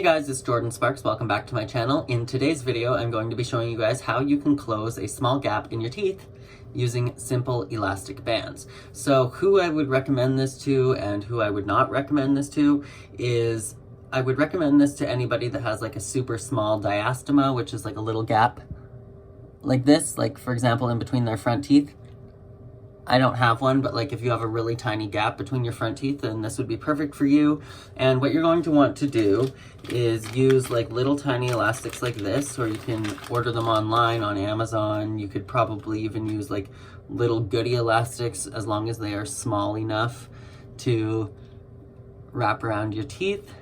Hey guys, it's Jordan Sparks. Welcome back to my channel. In today's video, I'm going to be showing you guys how you can close a small gap in your teeth using simple elastic bands. So who I would recommend this to and who I would not recommend this to is, I would recommend this to anybody that has like a super small diastema, which is like a little gap like this, like for example, in between their front teeth. I don't have one, but like if you have a really tiny gap between your front teeth, then this would be perfect for you. And what you're going to want to do is use like little tiny elastics like this, or you can order them online on Amazon. You could probably even use like little goodie elastics as long as they are small enough to wrap around your teeth.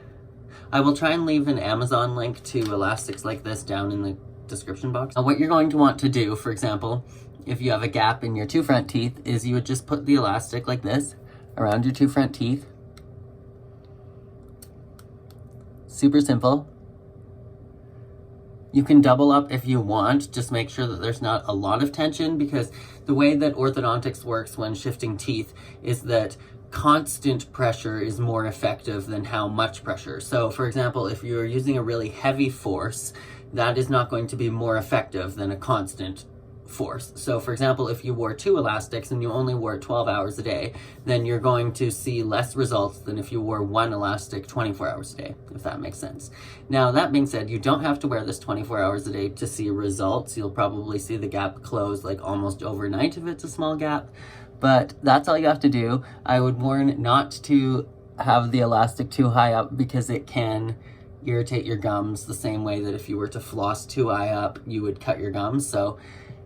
I will try and leave an Amazon link to elastics like this down in the description box. Now, what you're going to want to do, for example, if you have a gap in your two front teeth, is you would just put the elastic like this around your two front teeth. Super simple. You can double up if you want, just make sure that there's not a lot of tension, because the way that orthodontics works when shifting teeth is that constant pressure is more effective than how much pressure. So for example, if you're using a really heavy force, that is not going to be more effective than a constant force. So for example, if you wore two elastics and you only wore it 12 hours a day, then you're going to see less results than if you wore one elastic 24 hours a day, if that makes sense. Now, that being said, you don't have to wear this 24 hours a day to see results. You'll probably see the gap close like almost overnight if it's a small gap, but that's all you have to do. I would warn not to have the elastic too high up because it can irritate your gums the same way that if you were to floss too high up, you would cut your gums. So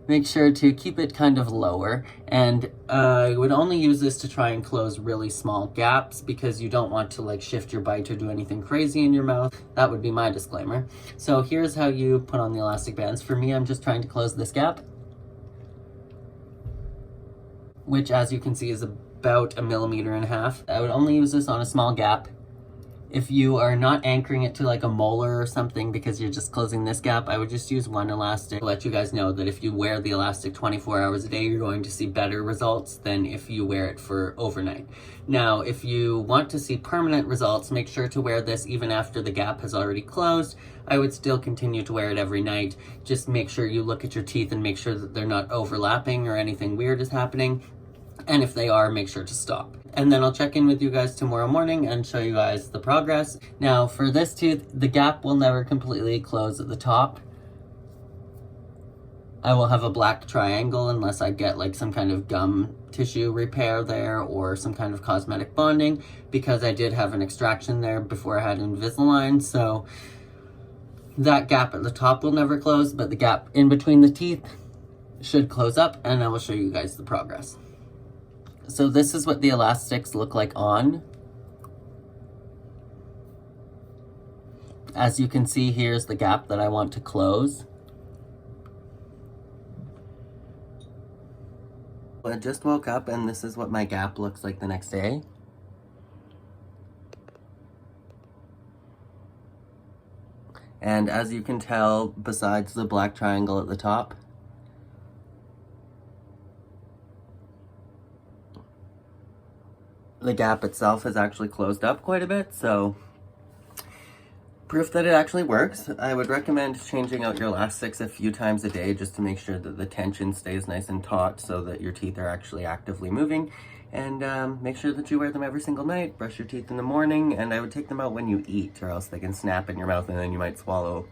make sure to keep it kind of lower, and I would only use this to try and close really small gaps because you don't want to like shift your bite or do anything crazy in your mouth. That would be my disclaimer. So here's how you put on the elastic bands. For me, I'm just trying to close this gap, which as you can see is about 1.5 millimeters. I would only use this on a small gap. If you are not anchoring it to like a molar or something because you're just closing this gap, I would just use one elastic. I'll let you guys know that if you wear the elastic 24 hours a day, you're going to see better results than if you wear it for overnight. Now, if you want to see permanent results, make sure to wear this even after the gap has already closed. I would still continue to wear it every night. Just make sure you look at your teeth and make sure that they're not overlapping or anything weird is happening. And if they are, make sure to stop. And then I'll check in with you guys tomorrow morning and show you guys the progress. Now for this tooth, the gap will never completely close at the top. I will have a black triangle unless I get like some kind of gum tissue repair there or some kind of cosmetic bonding, because I did have an extraction there before I had Invisalign. So that gap at the top will never close, but the gap in between the teeth should close up, and I will show you guys the progress. So this is what the elastics look like on. As you can see, here's the gap that I want to close. I just woke up and this is what my gap looks like the next day. And as you can tell, besides the black triangle at the top, the gap itself has actually closed up quite a bit, so proof that it actually works. I would recommend changing out your elastics a few times a day just to make sure that the tension stays nice and taut so that your teeth are actually actively moving. And make sure that you wear them every single night. Brush your teeth in the morning, and I would take them out when you eat, or else they can snap in your mouth and then you might swallow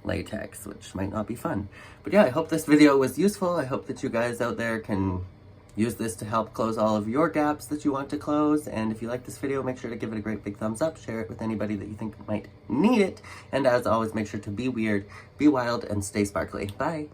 latex, which might not be fun. But yeah, I hope this video was useful. I hope that you guys out there can use this to help close all of your gaps that you want to close. And if you like this video, make sure to give it a great big thumbs up, share it with anybody that you think might need it. And as always, make sure to be weird, be wild, and stay sparkly. Bye.